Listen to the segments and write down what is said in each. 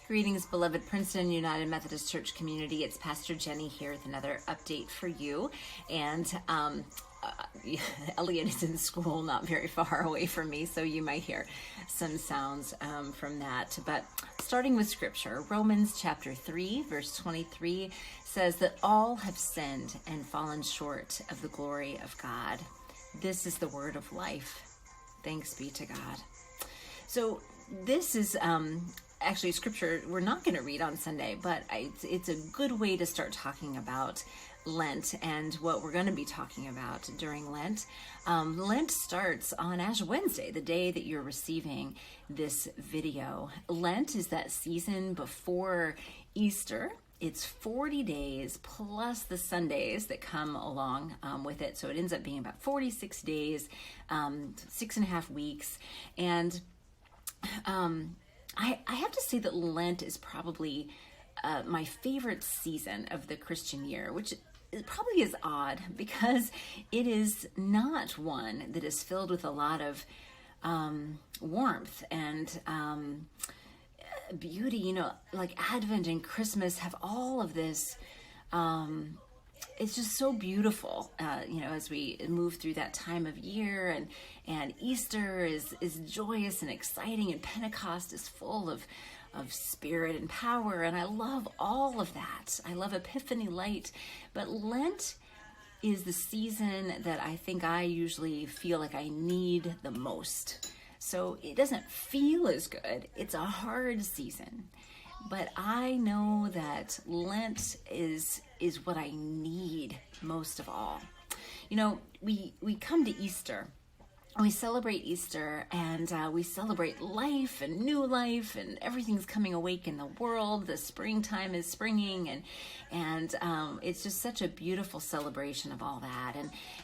Greetings, beloved Princeton United Methodist Church community. It's Pastor Jenny here with another update for you. And Elliot is in school not very far away from me, so you might hear some sounds from that. But starting with scripture, Romans chapter 3, verse 23 says that all have sinned and fallen short of the glory of God. This is the word of life. Thanks be to God. So this is actually scripture we're not going to read on Sunday, but it's a good way to start talking about Lent and what we're going to be talking about during Lent. Lent starts on Ash Wednesday, the day that you're receiving this video. Lent is that season before Easter. It's 40 days plus the Sundays that come along with it. So it ends up being about 46 days, 6.5 weeks. And I have to say that Lent is probably my favorite season of the Christian year, which probably is odd because it is not one that is filled with a lot of warmth and beauty. You know, like Advent and Christmas have all of this. It's just so beautiful, as we move through that time of year, and Easter is joyous and exciting, and Pentecost is full of spirit and power, and I love all of that. I love Epiphany light, but Lent is the season that I think I usually feel like I need the most. So it doesn't feel as good. It's a hard season. But I know that Lent is what I need most of all. You know, we come to Easter. We celebrate Easter, and we celebrate life and new life, and everything's coming awake in the world. The springtime is springing, and it's just such a beautiful celebration of all that.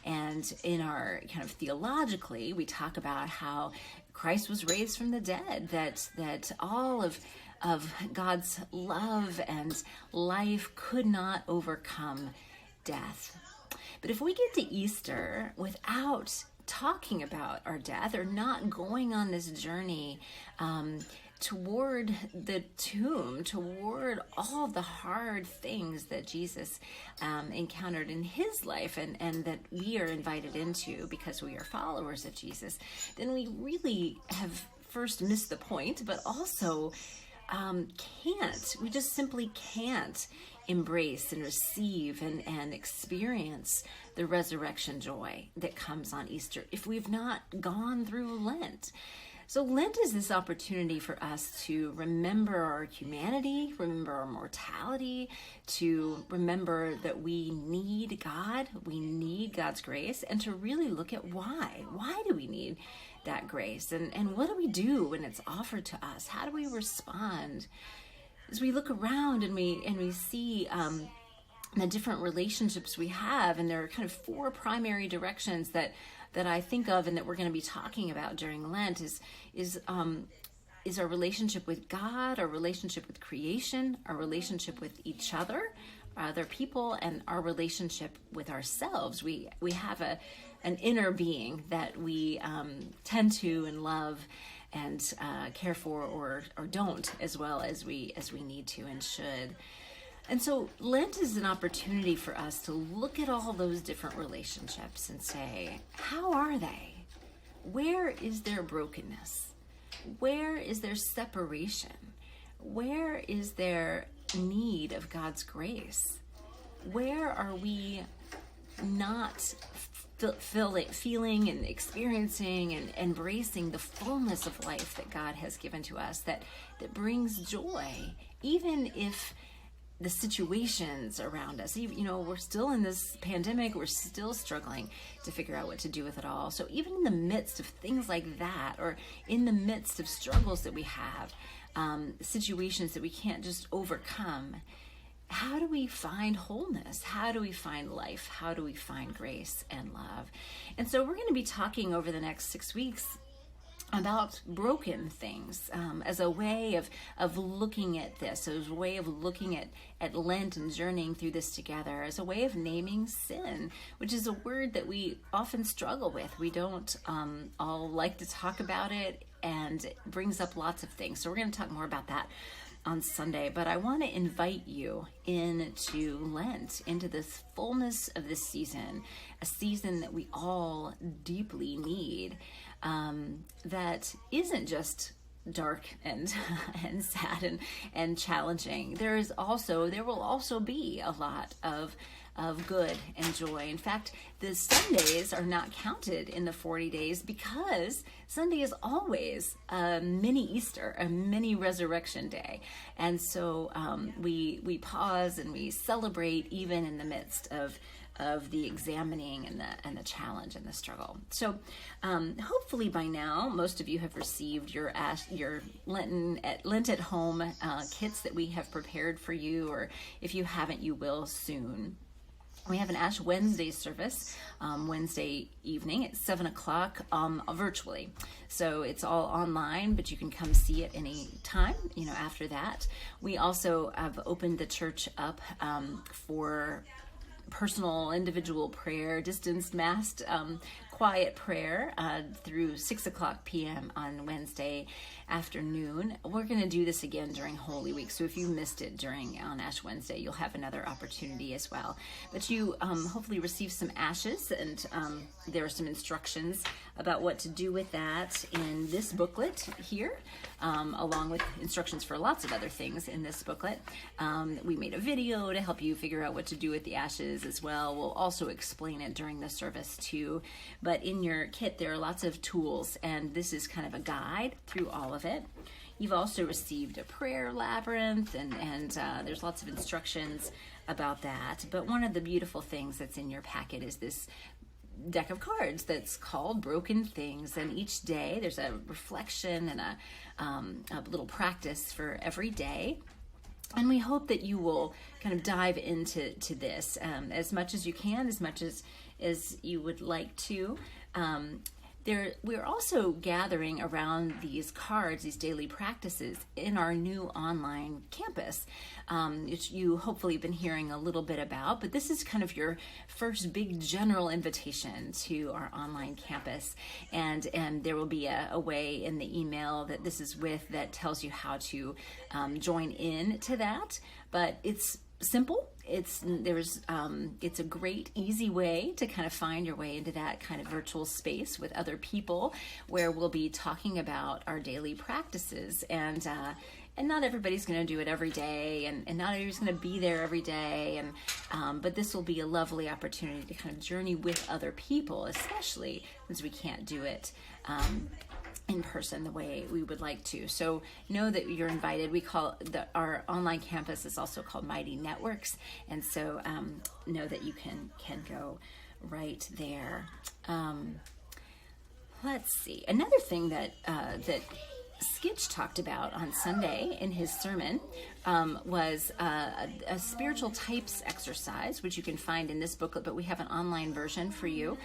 And in our kind of theologically, we talk about how Christ was raised from the dead, that all of God's love and life could not overcome death. But if we get to Easter without talking about our death or not going on this journey toward the tomb, toward all the hard things that Jesus encountered in his life and that we are invited into because we are followers of Jesus, then we really have first missed the point, but also we just simply can't embrace and receive and experience the resurrection joy that comes on Easter if we've not gone through Lent. So Lent is this opportunity for us to remember our humanity, remember our mortality, to remember that we need God, we need God's grace, and to really look at why. Why do we need that grace? And what do we do when it's offered to us? How do we respond? As we look around and we see the different relationships we have, and there are kind of four primary directions that I think of and that we're going to be talking about during Lent is our relationship with God, our relationship with creation, our relationship with each other, other people, and our relationship with ourselves. We have an inner being that we tend to and love and care for or don't as well as we need to and should. And so Lent is an opportunity for us to look at all those different relationships and say, how are they? Where is their brokenness? Where is their separation? Where is their need of God's grace? Where are we not feeling and experiencing and embracing the fullness of life that God has given to us that brings joy, even if the situations around us, we're still in this pandemic, we're still struggling to figure out what to do with it all. So even in the midst of things like that, or in the midst of struggles that we have, situations that we can't just overcome, how do we find wholeness? How do we find life? How do we find grace and love? And so we're going to be talking over the next 6 weeks about broken things as a way of looking at this, as a way of looking at Lent and journeying through this together, as a way of naming sin, which is a word that we often struggle with. We don't all like to talk about it, and it brings up lots of things. So we're going to talk more about that on Sunday, but I want to invite you into Lent, into this fullness of this season, a season that we all deeply need, that isn't just dark and sad and challenging. There will also be a lot of good and joy. In fact, the Sundays are not counted in the 40 days because Sunday is always a mini Easter, a mini resurrection day. And so we pause and we celebrate even in the midst of the examining and the challenge and the struggle. So hopefully by now, most of you have received your Lent at home kits that we have prepared for you, or if you haven't, you will soon. We have an Ash Wednesday service Wednesday evening at 7 o'clock virtually. So it's all online, but you can come see it any time, after that. We also have opened the church up for personal, individual prayer, distance masked, quiet prayer through 6 o'clock p.m. on Wednesday afternoon. We're going to do this again during Holy Week, so if you missed it on Ash Wednesday, you'll have another opportunity as well. But you hopefully receive some ashes, and there are some instructions about what to do with that in this booklet here, along with instructions for lots of other things in this booklet. We made a video to help you figure out what to do with the ashes as well. We'll also explain it during the service too. But in your kit, there are lots of tools, and this is kind of a guide through all of it. You've also received a prayer labyrinth, and there's lots of instructions about that. But one of the beautiful things that's in your packet is this deck of cards that's called Broken Things, and each day there's a reflection and a little practice for every day. And we hope that you will kind of dive into this as much as you can, as much as you would like to. We're also gathering around these cards, these daily practices, in our new online campus, which you hopefully have been hearing a little bit about. But this is kind of your first big general invitation to our online campus. And there will be a way in the email that this is with that tells you how to join in to that. But it's simple. It's a great, easy way to kind of find your way into that kind of virtual space with other people, where we'll be talking about our daily practices. And not everybody's going to do it every day, and not everybody's going to be there every day. But this will be a lovely opportunity to kind of journey with other people, especially since we can't do it in person the way we would like to. So know that you're invited. We call our online campus is also called Mighty Networks, and so know that you can go right there. Let's see. Another thing that Skitch talked about on Sunday in his sermon was a spiritual types exercise, which you can find in this booklet, but we have an online version for you,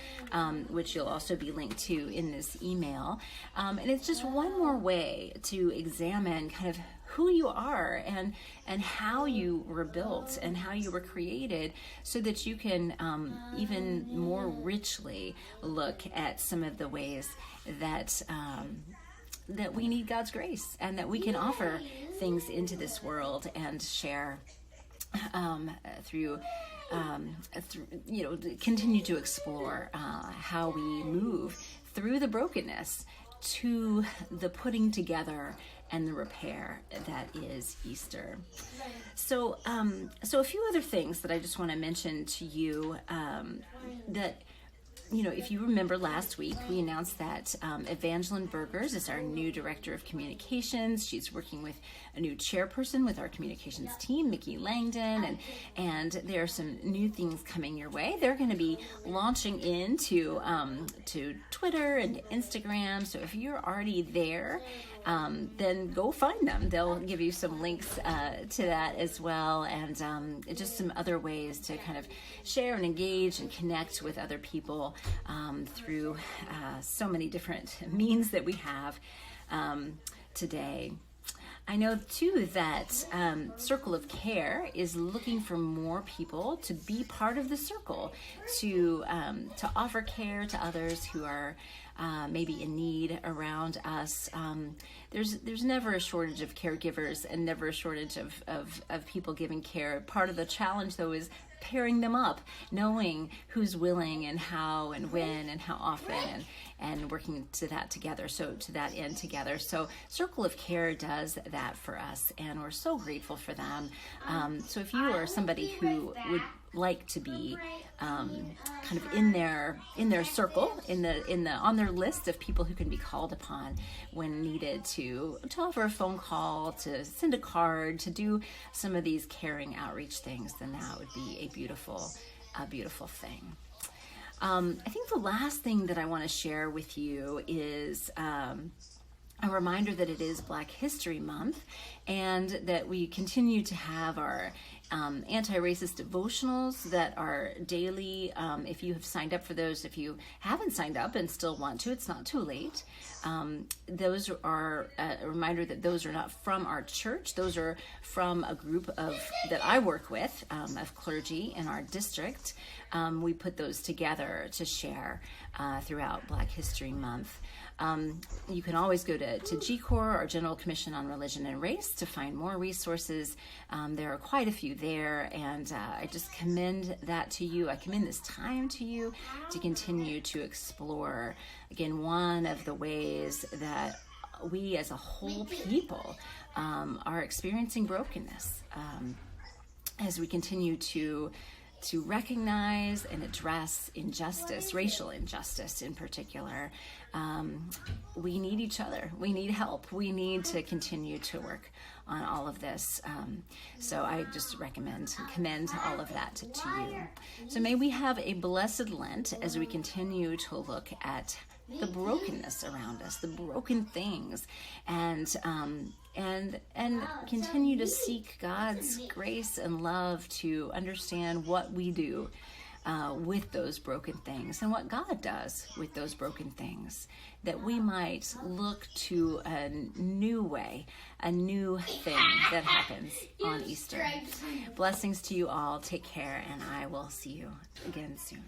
which you'll also be linked to in this email. And it's just one more way to examine kind of who you are and how you were built and how you were created, so that you can even more richly look at some of the ways that we need God's grace, and that we can offer things into this world and share through continue to explore how we move through the brokenness to the putting together and the repair that is Easter. So a few other things that I just want to mention to you, that if you remember last week, we announced that Evangeline Burgers is our new director of communications. She's working with a new chairperson with our communications team, Mickey Langdon, and there are some new things coming your way. They're going to be launching into to Twitter and Instagram. So if you're already there, then go find them. They'll give you some links to that as well, and just some other ways to kind of share and engage and connect with other people through so many different means that we have today. I know too that Circle of Care is looking for more people to be part of the circle, to offer care to others who are maybe in need around us. There's never a shortage of caregivers and never a shortage of people giving care. Part of the challenge, though, is pairing them up, knowing who's willing and how and when and how often, and working to that together. So to that end together. So Circle of Care does that for us, and we're so grateful for them. So if you are somebody who would like to be kind of in their circle, on their list of people who can be called upon when needed to offer a phone call, to send a card, to do some of these caring outreach things, then that would be a beautiful thing. I think the last thing that I want to share with you is a reminder that it is Black History Month, and that we continue to have our anti-racist devotionals that are daily. If you have signed up for those, if you haven't signed up and still want to, it's not too late. Those are a reminder that those are not from our church. Those are from a group that I work with, of clergy in our district. We put those together to share throughout Black History Month. You can always go to GCOR, our General Commission on Religion and Race, to find more resources. There are quite a few there, and I just commend that to you. I commend this time to you to continue to explore, again, one of the ways that we as a whole people are experiencing brokenness as we continue to recognize and address injustice, racial injustice in particular. We need each other. We need help. We need to continue to work on all of this. So I just commend all of that to you. So may we have a blessed Lent as we continue to look at the brokenness around us, the broken things, and continue to seek God's grace and love to understand what we do with those broken things and what God does with those broken things, that we might look to a new way, a new thing that happens on Easter. Blessings to you all. Take care, and I will see you again soon.